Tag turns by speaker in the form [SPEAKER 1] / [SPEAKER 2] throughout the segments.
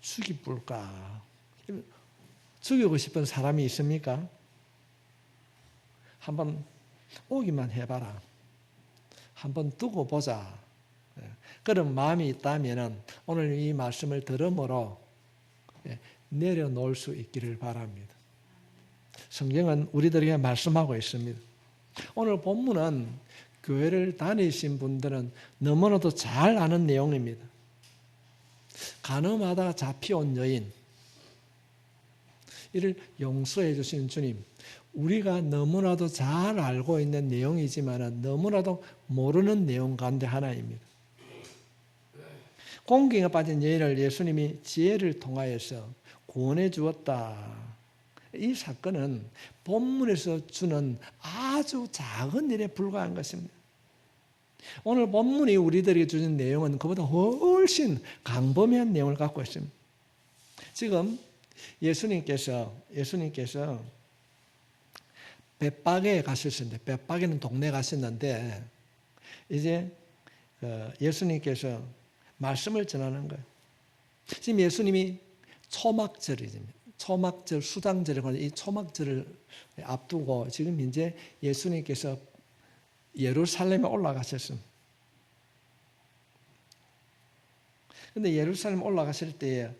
[SPEAKER 1] 죽이볼까? 죽이고 싶은 사람이 있습니까? 한번 오기만 해봐라. 한번 두고 보자. 그런 마음이 있다면 오늘 이 말씀을 들음으로 내려놓을 수 있기를 바랍니다. 성경은 우리들에게 말씀하고 있습니다. 오늘 본문은 교회를 다니신 분들은 너무나도 잘 아는 내용입니다. 간음하다 잡혀온 여인, 이를 용서해 주신 주님, 우리가 너무나도 잘 알고 있는 내용이지만 너무나도 모르는 내용 가운데 하나입니다. 공경에 빠진 여인을 예수님이 지혜를 통하여서 구원해 주었다. 이 사건은 본문에서 주는 아주 작은 일에 불과한 것입니다. 오늘 본문이 우리들에게 주는 내용은 그보다 훨씬 광범위한 내용을 갖고 있습니다. 지금 예수님께서 벳바게에 가셨는데, 벳바게는 동네 가셨는데 이제 예수님께서 말씀을 전하는 거예요. 지금 예수님이 초막절, 수장절이고 이 초막절을 앞두고 지금 이제 예수님께서 예루살렘에 올라가셨습니다. 그런데 예루살렘 올라가실 때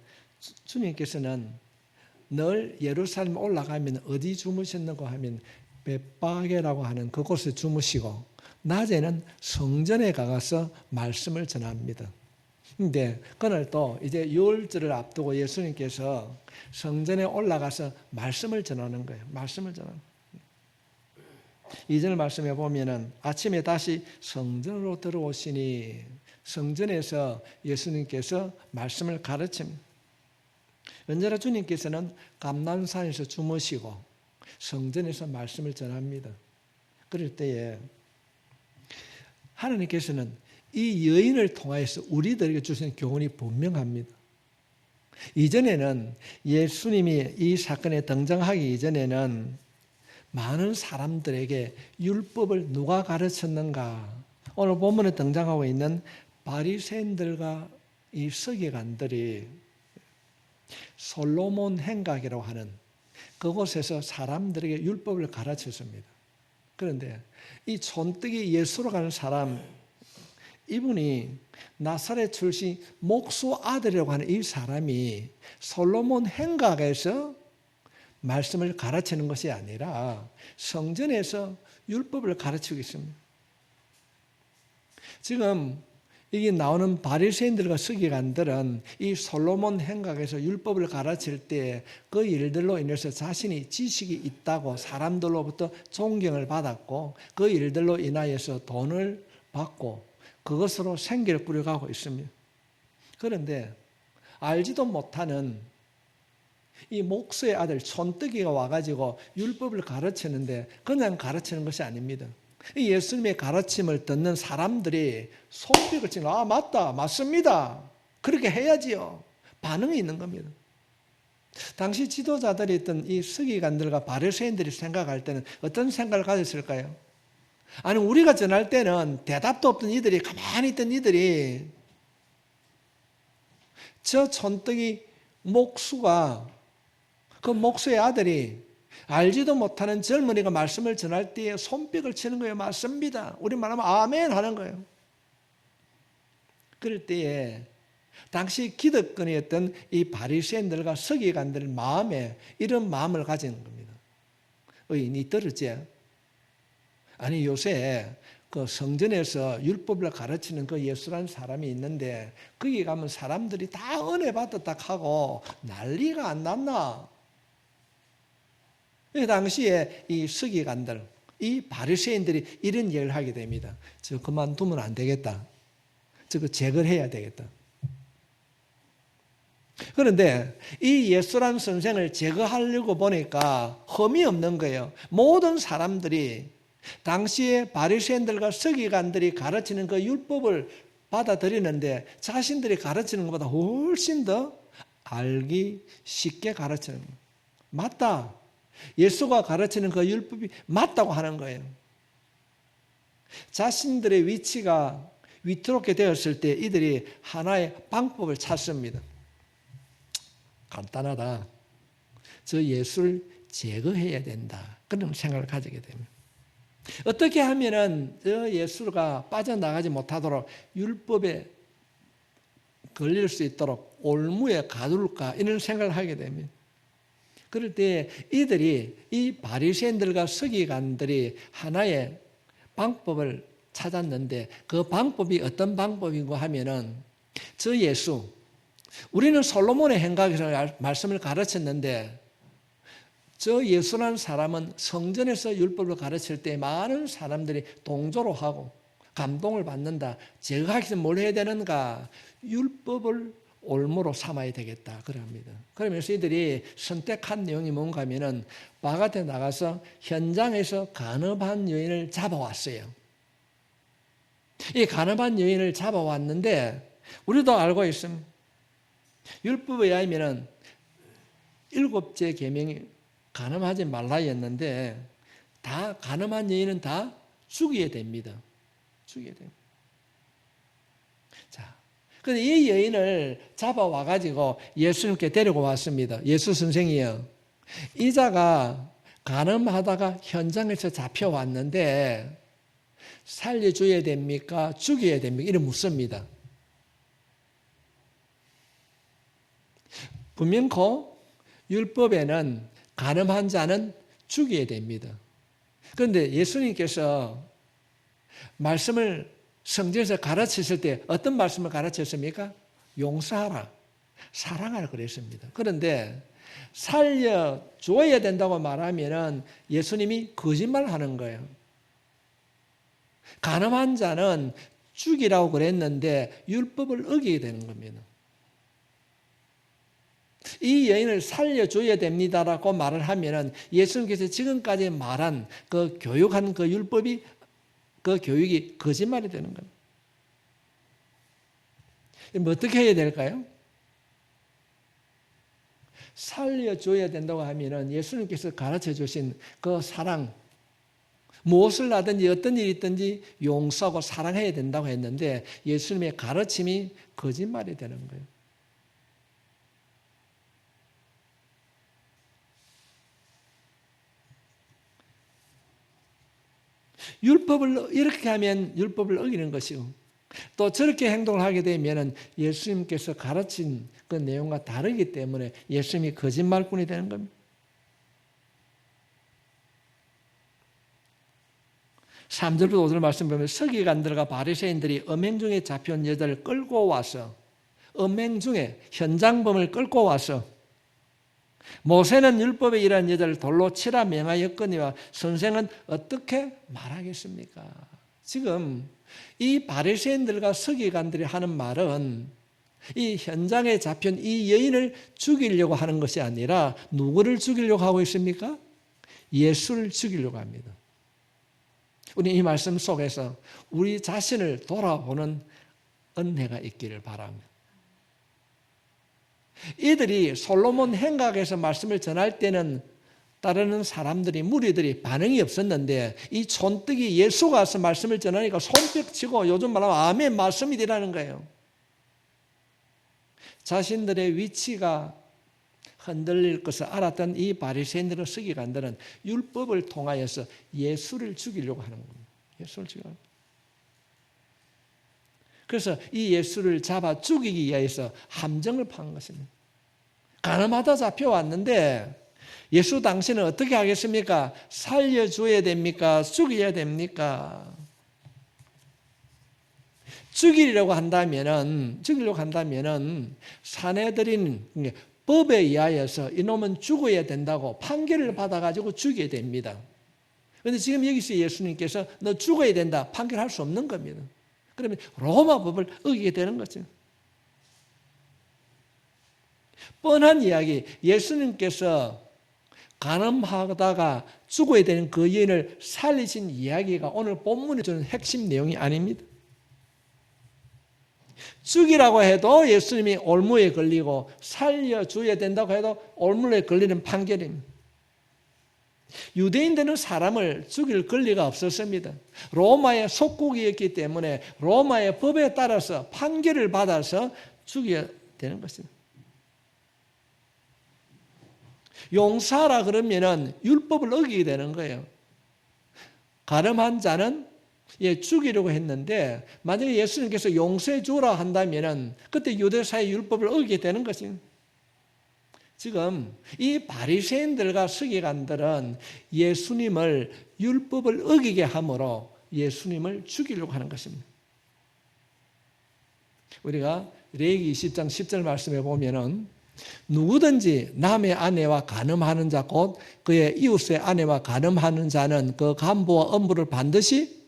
[SPEAKER 1] 주님께서는 늘 예루살렘 올라가면 어디 주무셨는가 하면 벳바게라고 하는 그곳에 주무시고 낮에는 성전에 가서 말씀을 전합니다. 그런데 그날 또 이제 유월절을 앞두고 예수님께서 성전에 올라가서 말씀을 전하는 거예요. 말씀을 전하는 거예요. 2절 말씀에 보면은 아침에 다시 성전으로 들어오시니 성전에서 예수님께서 말씀을 가르칩니다. 언제나 주님께서는 감난산에서 주무시고 성전에서 말씀을 전합니다. 그럴 때에 하나님께서는 이 여인을 통하여서 우리들에게 주신 교훈이 분명합니다. 이전에는 예수님이 이 사건에 등장하기 이전에는 많은 사람들에게 율법을 누가 가르쳤는가? 오늘 본문에 등장하고 있는 바리새인들과 이 서기관들이 솔로몬 행각이라고 하는 그곳에서 사람들에게 율법을 가르쳤습니다. 그런데 이 촌뜨기 예수로 가는 사람, 이분이 나사렛 출신 목수 아들이라고 하는 이 사람이 솔로몬 행각에서 말씀을 가르치는 것이 아니라 성전에서 율법을 가르치고 있습니다. 지금 이게 나오는 바리새인들과 서기관들은 이 솔로몬 행각에서 율법을 가르칠 때 그 일들로 인해서 자신이 지식이 있다고 사람들로부터 존경을 받았고 그 일들로 인하여서 돈을 받고 그것으로 생계를 꾸려가고 있습니다. 그런데 알지도 못하는 이 목수의 아들 촌뜨기가 와가지고 율법을 가르치는데 그냥 가르치는 것이 아닙니다. 이 예수님의 가르침을 듣는 사람들이 손뼉을 치는, 아 맞다, 맞습니다, 그렇게 해야지요, 반응이 있는 겁니다. 당시 지도자들이 있던 이 서기관들과 바리새인들이 생각할 때는 어떤 생각을 가졌을까요? 아니 우리가 전할 때는 대답도 없던 이들이, 가만히 있던 이들이 저 촌뜨기 목수가, 그 목수의 아들이 알지도 못하는 젊은이가 말씀을 전할 때에 손뼉을 치는 거예요. 맞습니다, 우리 말하면 아멘 하는 거예요. 그럴 때에 당시 기득권이었던 이 바리새인들과 서기관들 마음에 이런 마음을 가진 겁니다. 니 들었지? 아니 요새 그 성전에서 율법을 가르치는 그 예수라는 사람이 있는데 거기 가면 사람들이 다 은혜 받았다 하고 난리가 안 났나? 이 당시에 이 서기관들, 이 바리새인들이 이런 얘기를 하게 됩니다. 저 그만두면 안 되겠다, 저거 제거해야 되겠다. 그런데 이 예수라는 선생을 제거하려고 보니까 흠이 없는 거예요. 모든 사람들이 당시에 바리새인들과 서기관들이 가르치는 그 율법을 받아들이는데 자신들이 가르치는 것보다 훨씬 더 알기 쉽게 가르치는 거예요. 맞다, 예수가 가르치는 그 율법이 맞다고 하는 거예요. 자신들의 위치가 위태롭게 되었을 때 이들이 하나의 방법을 찾습니다. 간단하다. 저 예수를 제거해야 된다. 그런 생각을 가지게 됩니다. 어떻게 하면은 저 예수가 빠져나가지 못하도록 율법에 걸릴 수 있도록 올무에 가둘까 이런 생각을 하게 됩니다. 그럴 때 이들이 이 바리새인들과 서기관들이 하나의 방법을 찾았는데 그 방법이 어떤 방법인가 하면은 저 예수 우리는 솔로몬의 행각에서 말씀을 가르쳤는데 저 예수라는 사람은 성전에서 율법을 가르칠 때 많은 사람들이 동조로 하고 감동을 받는다. 제가 하기 전에 뭘 해야 되는가? 율법을 올무로 삼아야 되겠다. 그럽니다. 그러면서 이들이 선택한 내용이 뭔가 하면은 바깥에 나가서 현장에서 간업한 여인을 잡아왔어요. 이 간업한 여인을 잡아왔는데 우리도 알고 있습니다. 율법에 의하면은 7째 계명이 간음하지 말라였는데 다 간음한 여인은 다 죽여야 됩니다. 죽여야 됩니다. 자, 그런데 이 여인을 잡아와 가지고 예수님께 데리고 왔습니다. 예수 선생이요. 이 자가 간음하다가 현장에서 잡혀왔는데 살려줘야 됩니까? 죽여야 됩니까? 이래 묻습니다. 분명코 율법에는 간음한 자는 죽여야 됩니다. 그런데 예수님께서 말씀을 성전에서 가르치실 때 어떤 말씀을 가르쳤습니까? 용서하라, 사랑하라 그랬습니다. 그런데 살려줘야 된다고 말하면 예수님이 거짓말하는 거예요. 간음한 자는 죽이라고 그랬는데 율법을 어기게 되는 겁니다. 이 여인을 살려줘야 됩니다라고 말을 하면은 예수님께서 지금까지 말한 그 교육한 그 율법이 그 교육이 거짓말이 되는 겁니다. 뭐 어떻게 해야 될까요? 살려줘야 된다고 하면은 예수님께서 가르쳐 주신 그 사랑, 무엇을 하든지 어떤 일이 있든지 용서하고 사랑해야 된다고 했는데 예수님의 가르침이 거짓말이 되는 거예요. 율법을 이렇게 하면 율법을 어기는 것이고 또 저렇게 행동을 하게 되면 예수님께서 가르친 그 내용과 다르기 때문에 예수님이 거짓말꾼이 되는 겁니다. 3절부터 5절 말씀 보면 서기관들과 바리새인들이 음행 중에 잡혀온 여자를 끌고 와서 음행 중에 현장범을 끌고 와서 모세는 율법에 이르한 여자를 돌로 치라 명하였거니와 선생은 어떻게 말하겠습니까? 지금 이 바리새인들과 서기관들이 하는 말은 이 현장에 잡힌 이 여인을 죽이려고 하는 것이 아니라 누구를 죽이려고 하고 있습니까? 예수를 죽이려고 합니다. 우리 이 말씀 속에서 우리 자신을 돌아보는 은혜가 있기를 바랍니다. 이들이 솔로몬 행각에서 말씀을 전할 때는 따르는 사람들이 무리들이 반응이 없었는데 이 촌뜨기 예수가 와서 말씀을 전하니까 손뼉 치고 요즘 말하면 아멘 말씀이 되라는 거예요. 자신들의 위치가 흔들릴 것을 알았던 이 바리새인들과 서기관들은 율법을 통하여서 예수를 죽이려고 하는 겁니다. 예수를 죽이려고. 그래서 이 예수를 잡아 죽이기 위해서 함정을 판 것입니다. 간음하다 잡혀왔는데 예수 당신은 어떻게 하겠습니까? 살려줘야 됩니까? 죽여야 됩니까? 죽이려고 한다면은 사내들인 법에 의하여서 이놈은 죽어야 된다고 판결을 받아가지고 죽여야 됩니다. 그런데 지금 여기서 예수님께서 너 죽어야 된다 판결할 수 없는 겁니다. 그러면 로마 법을 어기게 되는 거죠. 뻔한 이야기, 예수님께서 간음하다가 죽어야 되는 그 여인을 살리신 이야기가 오늘 본문에 주는 핵심 내용이 아닙니다. 죽이라고 해도 예수님이 올무에 걸리고 살려줘야 된다고 해도 올무에 걸리는 판결입니다. 유대인들은 사람을 죽일 권리가 없었습니다. 로마의 속국이었기 때문에 로마의 법에 따라서 판결을 받아서 죽여야 되는 것입니다. 용서하라 그러면은 율법을 어기게 되는 거예요. 가늠한 자는 죽이려고 했는데 만약에 예수님께서 용서해 주라 한다면은 그때 유대사의 율법을 어기게 되는 것입니다. 지금 이 바리새인들과 서기관들은 예수님을 율법을 어기게 함으로 예수님을 죽이려고 하는 것입니다. 우리가 레위기 20장 10절 말씀에 보면은 누구든지 남의 아내와 간음하는 자 곧 그의 이웃의 아내와 간음하는 자는 그 간부와 엄부를 반드시,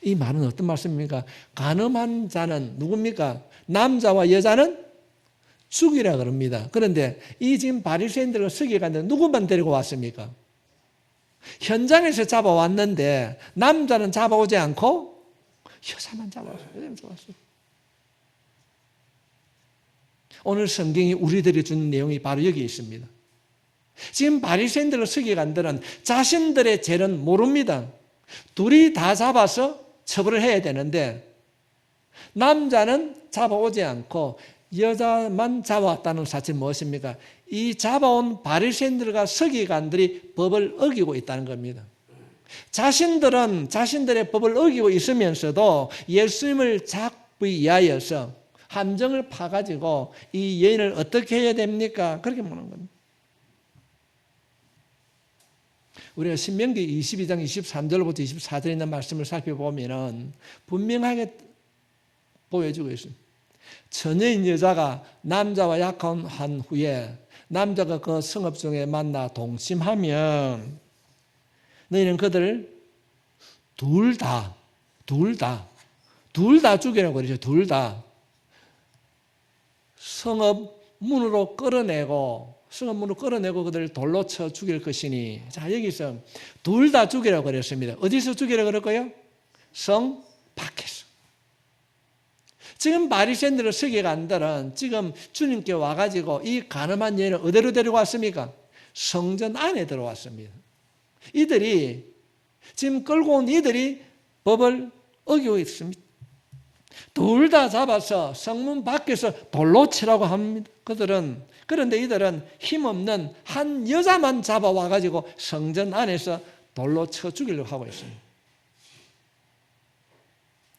[SPEAKER 1] 이 말은 어떤 말씀입니까? 간음한 자는 누굽니까? 남자와 여자는 죽이라 그럽니다. 그런데 이 지금 바리새인들과 서기관들 누구만 데리고 왔습니까? 현장에서 잡아왔는데 남자는 잡아오지 않고 여자만 잡아왔어요. 오늘 성경이 우리들이 준 내용이 바로 여기 있습니다. 지금 바리새인들과 서기관들은 자신들의 죄는 모릅니다. 둘이 다 잡아서 처벌을 해야 되는데 남자는 잡아오지 않고 여자만 잡아왔다는 사실은 무엇입니까? 이 잡아온 바리새인들과 서기관들이 법을 어기고 있다는 겁니다. 자신들은 자신들의 법을 어기고 있으면서도 예수님을 잡기 위하여서 함정을 파가지고 이 여인을 어떻게 해야 됩니까? 그렇게 묻는 겁니다. 우리가 신명기 22장 23절부터 24절에 있는 말씀을 살펴보면 분명하게 보여주고 있습니다. 처녀인 여자가 남자와 약혼한 후에 남자가 그 성읍 중에 만나 동침하면 너희는 그들을 둘 다 죽이라고 그러죠. 둘 다 성읍 문으로 끌어내고 그들을 돌로 쳐 죽일 것이니. 자, 여기서 둘 다 죽이라고 그랬습니다. 어디서 죽이라고 그럴까요? 성 밖에서. 지금 바리새인들과 서기관들은 지금 주님께 와가지고 이 간음한 여인을 어디로 데리고 왔습니까? 성전 안에 들어왔습니다. 이들이 지금 끌고 온 이들이 법을 어기고 있습니다. 둘 다 잡아서 성문 밖에서 돌로 치라고 합니다. 그런데 이들은 힘없는 한 여자만 잡아와가지고 성전 안에서 돌로 쳐 죽이려고 하고 있습니다.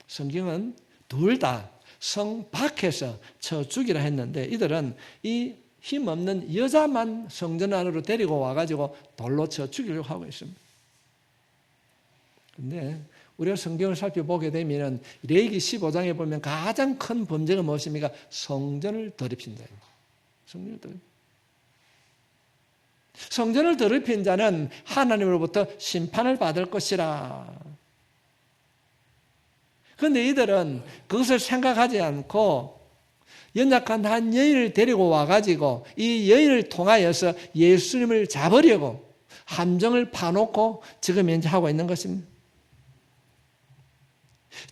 [SPEAKER 1] 성경은 둘 다 성 밖에서 쳐 죽이라 했는데 이들은 이 힘없는 여자만 성전 안으로 데리고 와가지고 돌로 쳐 죽이려고 하고 있습니다. 그런데 우리가 성경을 살펴보게 되면 레위기 15장에 보면 가장 큰 범죄가 무엇입니까? 성전을 더럽힌 자입니다. 성전을 더럽힌 자는 하나님으로부터 심판을 받을 것이라. 그런데 이들은 그것을 생각하지 않고 연약한 한 여인을 데리고 와가지고 이 여인을 통하여서 예수님을 잡으려고 함정을 파놓고 지금 현재 하고 있는 것입니다.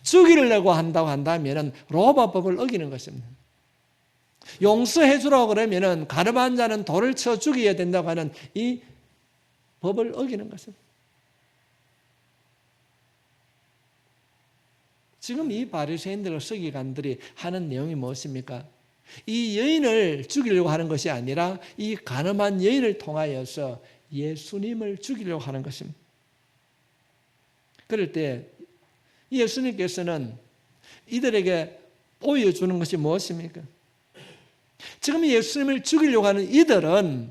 [SPEAKER 1] 죽이려고 한다고 한다면 로마법을 어기는 것입니다. 용서해 주라고 그러면 간음한 자는 돌을 쳐 죽여야 된다고 하는 이 법을 어기는 것입니다. 지금 이 바리새인들과 서기관들이 하는 내용이 무엇입니까? 이 여인을 죽이려고 하는 것이 아니라 이 간음한 여인을 통하여서 예수님을 죽이려고 하는 것입니다. 그럴 때 예수님께서는 이들에게 보여주는 것이 무엇입니까? 지금 예수님을 죽이려고 하는 이들은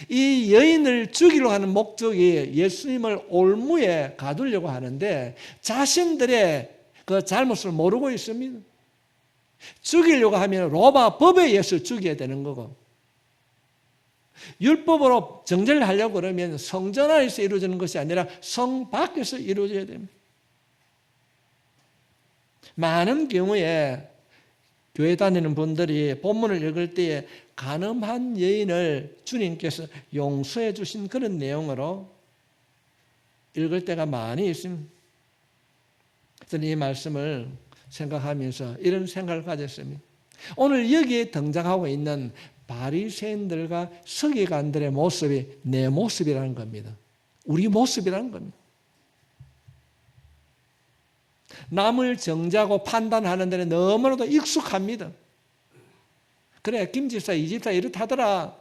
[SPEAKER 1] 이 여인을 죽이려고 하는 목적이 예수님을 올무에 가두려고 하는데 자신들의 그 잘못을 모르고 있습니다. 죽이려고 하면 로마 법에 의해서 죽여야 되는 거고 율법으로 정죄를 하려고 그러면 성전 안에서 이루어지는 것이 아니라 성 밖에서 이루어져야 됩니다. 많은 경우에 교회 다니는 분들이 본문을 읽을 때에 간음한 여인을 주님께서 용서해 주신 그런 내용으로 읽을 때가 많이 있습니다. 저는 이 말씀을 생각하면서 이런 생각을 가졌습니다. 오늘 여기에 등장하고 있는 바리새인들과 서기관들의 모습이 내 모습이라는 겁니다. 우리 모습이라는 겁니다. 남을 정죄하고 판단하는 데는 너무나도 익숙합니다. 그래, 김 집사, 이 집사 이렇다더라.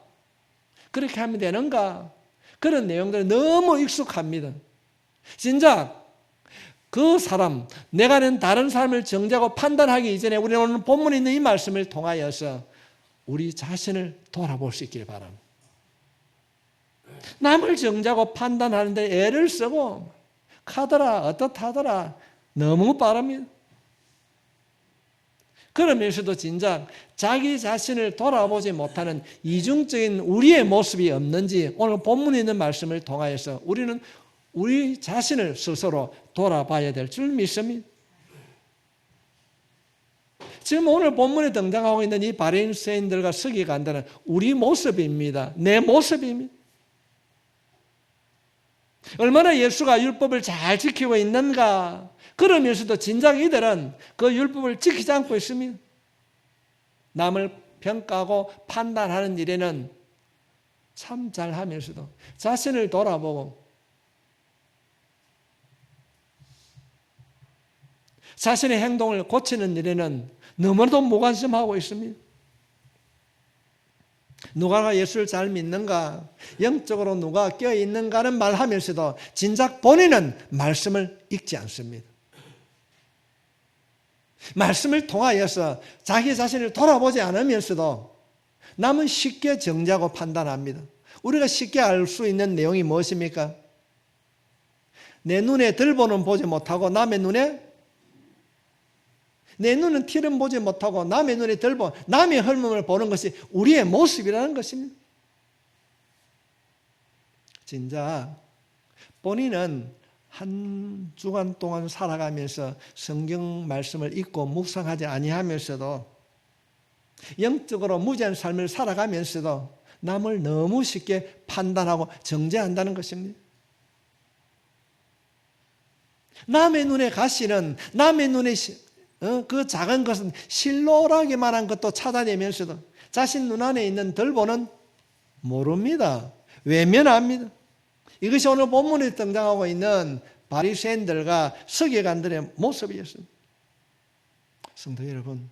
[SPEAKER 1] 그렇게 하면 되는가? 그런 내용들이 너무 익숙합니다. 진작 그 사람, 내가 아는 다른 사람을 정죄하고 판단하기 이전에 우리는 오늘 본문에 있는 이 말씀을 통하여서 우리 자신을 돌아볼 수 있기를 바랍니다. 남을 정죄하고 판단하는데 애를 쓰고 카더라 어떻다더라 너무 빠릅니다. 그러면서도 진작 자기 자신을 돌아보지 못하는 이중적인 우리의 모습이 없는지 오늘 본문에 있는 말씀을 통하여서 우리는 우리 자신을 스스로 돌아봐야 될 줄 믿습니다. 지금 오늘 본문에 등장하고 있는 이 바리새인들과 서기관들은 우리 모습입니다. 내 모습입니다. 얼마나 예수가 율법을 잘 지키고 있는가. 그러면서도 진작 이들은 그 율법을 지키지 않고 있습니다. 남을 평가하고 판단하는 일에는 참 잘하면서도 자신을 돌아보고 자신의 행동을 고치는 일에는 너무나도 무관심하고 있습니다. 누가 예수를 잘 믿는가, 영적으로 누가 껴있는가는 말하면서도 진작 본인은 말씀을 읽지 않습니다. 말씀을 통하여서 자기 자신을 돌아보지 않으면서도 남은 쉽게 정죄하고 판단합니다. 우리가 쉽게 알 수 있는 내용이 무엇입니까? 내 눈에 들보는 보지 못하고 내 눈은 티는 보지 못하고 남의 눈에 들보, 남의 헐몸을 보는 것이 우리의 모습이라는 것입니다. 진짜 본인은 한 주간 동안 살아가면서 성경 말씀을 읽고 묵상하지 아니하면서도 영적으로 무지한 삶을 살아가면서도 남을 너무 쉽게 판단하고 정죄한다는 것입니다. 남의 눈에 가시는 남의 눈에 그 작은 것은 실로라기만 한 것도 찾아내면서도 자신 눈 안에 있는 들보는 모릅니다. 외면합니다. 이것이 오늘 본문에 등장하고 있는 바리새인들과 서기관들의 모습이었습니다. 성도 여러분,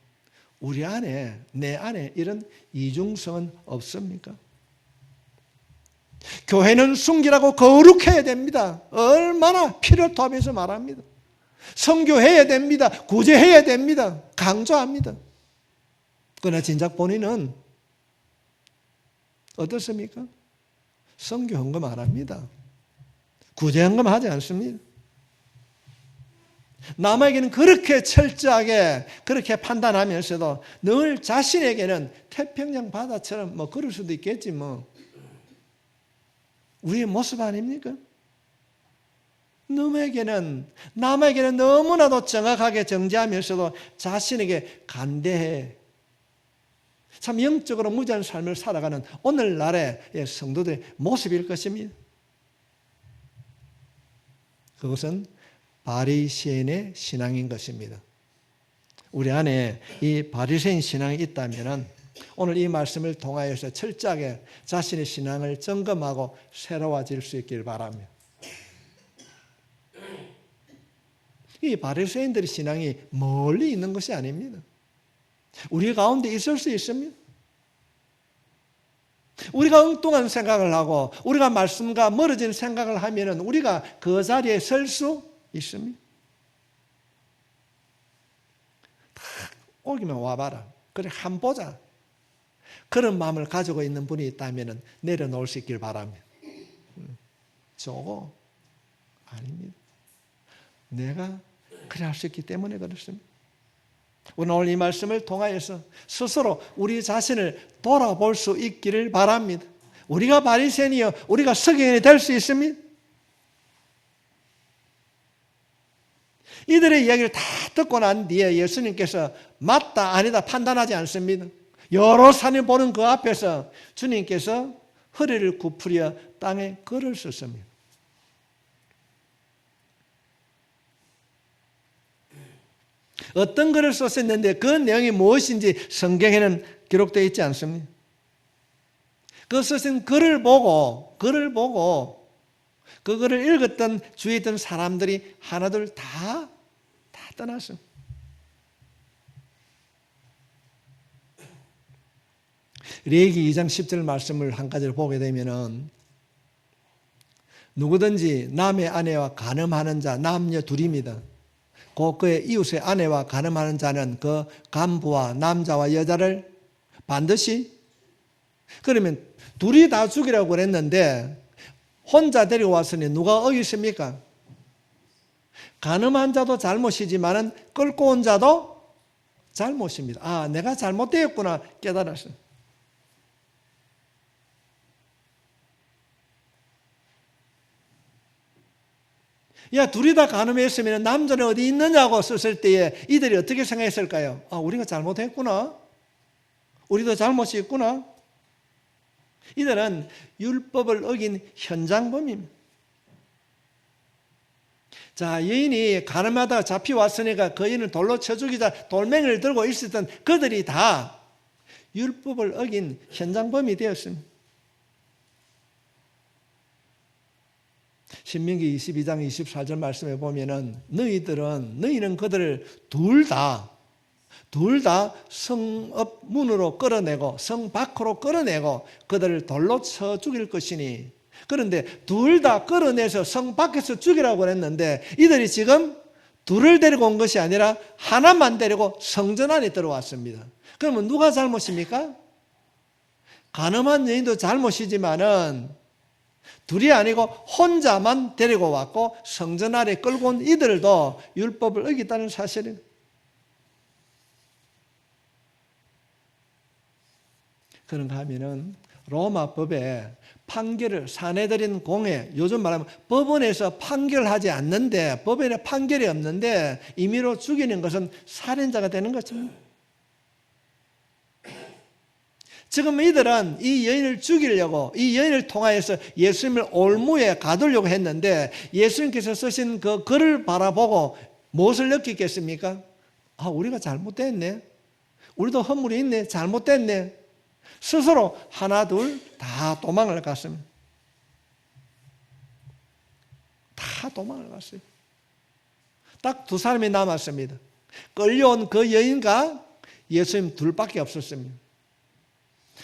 [SPEAKER 1] 우리 안에, 내 안에 이런 이중성은 없습니까? 교회는 순결하고 거룩해야 됩니다. 얼마나 피를 토하면서 말합니다. 선교해야 됩니다. 구제해야 됩니다. 강조합니다. 그러나 진작 본인은 어떻습니까? 선교 헌금 안 합니다. 구제 헌금 하지 않습니다. 남에게는 그렇게 철저하게 그렇게 판단하면서도 늘 자신에게는 태평양 바다처럼 그럴 수도 있겠지 우리의 모습 아닙니까? 남에게는 너무나도 정확하게 정죄하면서도 자신에게 간대해. 참 영적으로 무지한 삶을 살아가는 오늘날의 성도들의 모습일 것입니다. 그것은 바리새인의 신앙인 것입니다. 우리 안에 이 바리새인 신앙이 있다면 오늘 이 말씀을 통하여서 철저하게 자신의 신앙을 점검하고 새로워질 수 있기를 바랍니다. 이 바리새인들의 신앙이 멀리 있는 것이 아닙니다. 우리 가운데 있을 수 있습니다. 우리가 엉뚱한 생각을 하고 우리가 말씀과 멀어진 생각을 하면 우리가 그 자리에 설 수 있습니다. 딱 오기만 와봐라. 그래 한 보자. 그런 마음을 가지고 있는 분이 있다면 내려놓을 수 있길 바랍니다. 저거 아닙니다. 내가 그래 할 수 있기 때문에 그렇습니다. 오늘 이 말씀을 통하여서 스스로 우리 자신을 돌아볼 수 있기를 바랍니다. 우리가 바리새인이요 우리가 서기관이 될 수 있습니다. 이들의 이야기를 다 듣고 난 뒤에 예수님께서 맞다 아니다 판단하지 않습니다. 여러 사람이 보는 그 앞에서 주님께서 허리를 굽으려 땅에 글을 썼습니다. 어떤 글을 썼었는데 그 내용이 무엇인지 성경에는 기록되어 있지 않습니다. 그 쓰신 글을 보고 그 글을 읽었던 주위에 있던 사람들이 하나둘 다 떠났습니다. 레위기 2장 10절 말씀을 한 가지를 보게 되면은 누구든지 남의 아내와 간음하는 자 남녀 둘입니다. 그의 이웃의 아내와 간음하는 자는 그 간부와 남자와 여자를 반드시, 그러면 둘이 다 죽이라고 그랬는데 혼자 데리고 왔으니 누가 어겼습니까? 간음한 자도 잘못이지만은 끌고 온 자도 잘못입니다. 아, 내가 잘못되었구나 깨달았어요. 야, 둘이 다 간음했으면 남자는 어디 있느냐고 썼을 때에 이들이 어떻게 생각했을까요? 아, 우리가 잘못했구나. 우리도 잘못이 있구나. 이들은 율법을 어긴 현장범입니다. 자, 여인이 간음하다가 잡혀왔으니까 그 여인을 돌로 쳐 죽이자 돌멩이를 들고 있었던 그들이 다 율법을 어긴 현장범이 되었습니다. 신명기 22장 24절 말씀에 보면은 너희는 그들을 둘 다 성읍 문으로 끌어내고 성 밖으로 끌어내고 그들을 돌로 쳐 죽일 것이니, 그런데 둘 다 끌어내서 성 밖에서 죽이라고 했는데 이들이 지금 둘을 데리고 온 것이 아니라 하나만 데리고 성전 안에 들어왔습니다. 그러면 누가 잘못입니까? 간음한 여인도 잘못이지만은 둘이 아니고 혼자만 데리고 왔고 성전 안에 끌고 온 이들도 율법을 어겼다는 사실입니다. 그런가 하면은 로마법에 판결을 사내들인 공회, 요즘 말하면 법원에서 판결하지 않는데, 법원에 판결이 없는데 임의로 죽이는 것은 살인자가 되는 것입니다. 지금 이들은 이 여인을 죽이려고, 이 여인을 통하여서 예수님을 올무에 가두려고 했는데 예수님께서 쓰신 그 글을 바라보고 무엇을 느끼겠습니까? 아, 우리가 잘못됐네. 우리도 허물이 있네. 잘못됐네. 스스로 하나 둘 다 도망을 갔습니다. 다 도망을 갔어요. 딱 두 사람이 남았습니다. 끌려온 그 여인과 예수님 둘밖에 없었습니다.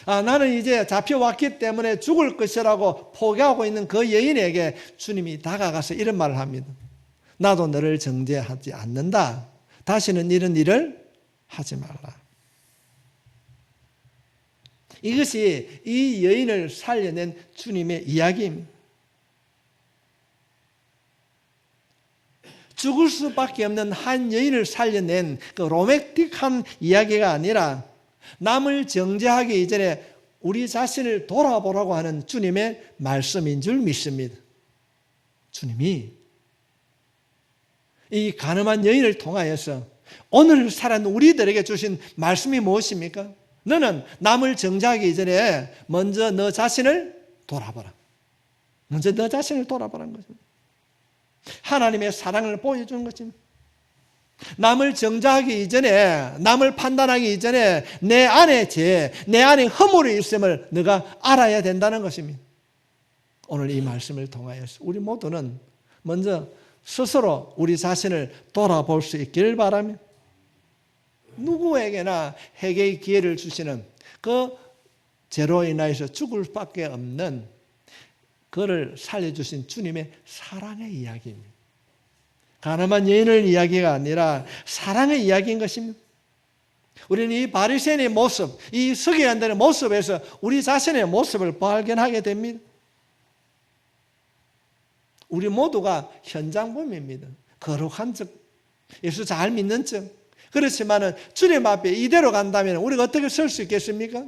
[SPEAKER 1] 아, 나는 이제 잡혀왔기 때문에 죽을 것이라고 포기하고 있는 그 여인에게 주님이 다가가서 이런 말을 합니다. 나도 너를 정죄하지 않는다. 다시는 이런 일을 하지 말라. 이것이 이 여인을 살려낸 주님의 이야기입니다. 죽을 수밖에 없는 한 여인을 살려낸 그 로맨틱한 이야기가 아니라 남을 정죄하기 이전에 우리 자신을 돌아보라고 하는 주님의 말씀인 줄 믿습니다. 주님이 이 간음한 여인을 통하여서 오늘 살아있는 우리들에게 주신 말씀이 무엇입니까? 너는 남을 정죄하기 이전에 먼저 너 자신을 돌아보라. 먼저 너 자신을 돌아보라는 거죠. 하나님의 사랑을 보여주는 거죠. 남을 정죄하기 이전에, 남을 판단하기 이전에 내 안에 죄, 내 안에 허물이 있음을 너가 알아야 된다는 것입니다. 오늘 이 말씀을 통하여서 우리 모두는 먼저 스스로 우리 자신을 돌아볼 수 있기를 바랍니다. 누구에게나 회개의 기회를 주시는 그 죄로 인하여서 죽을 수밖에 없는 그를 살려주신 주님의 사랑의 이야기입니다. 가늠한 여인의 이야기가 아니라 사랑의 이야기인 것입니다. 우리는 이 바리새인의 모습, 이 서기관들의 모습에서 우리 자신의 모습을 발견하게 됩니다. 우리 모두가 현장범입니다. 거룩한 척, 예수 잘 믿는 척. 그렇지만 주님 앞에 이대로 간다면 우리가 어떻게 설 수 있겠습니까?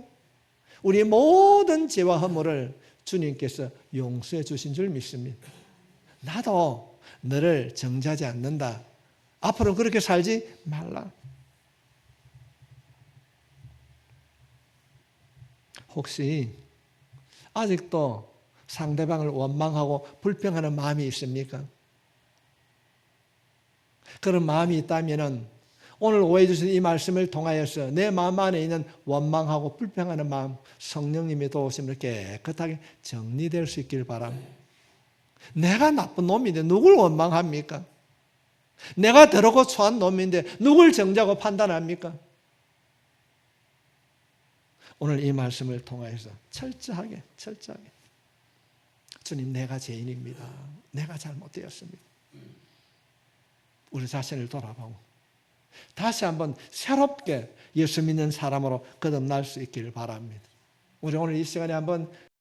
[SPEAKER 1] 우리 모든 죄와 허물을 주님께서 용서해 주신 줄 믿습니다. 나도 너를 정죄하지 않는다. 앞으로 그렇게 살지 말라. 혹시 아직도 상대방을 원망하고 불평하는 마음이 있습니까? 그런 마음이 있다면 오늘 오해해 주신 이 말씀을 통하여서 내 마음 안에 있는 원망하고 불평하는 마음 성령님의 도우심을 깨끗하게 정리될 수 있길 바랍니다. 내가 나쁜 놈인데 누굴 원망합니까? 내가 더럽고 초한 놈인데 누굴 정죄하고 판단합니까? 오늘 이 말씀을 통해서 철저하게 주님, 내가 죄인입니다. 내가 잘못되었습니다. 우리 자신을 돌아보고 다시 한번 새롭게 예수 믿는 사람으로 거듭날 수 있기를 바랍니다. 우리 오늘 이 시간에 한번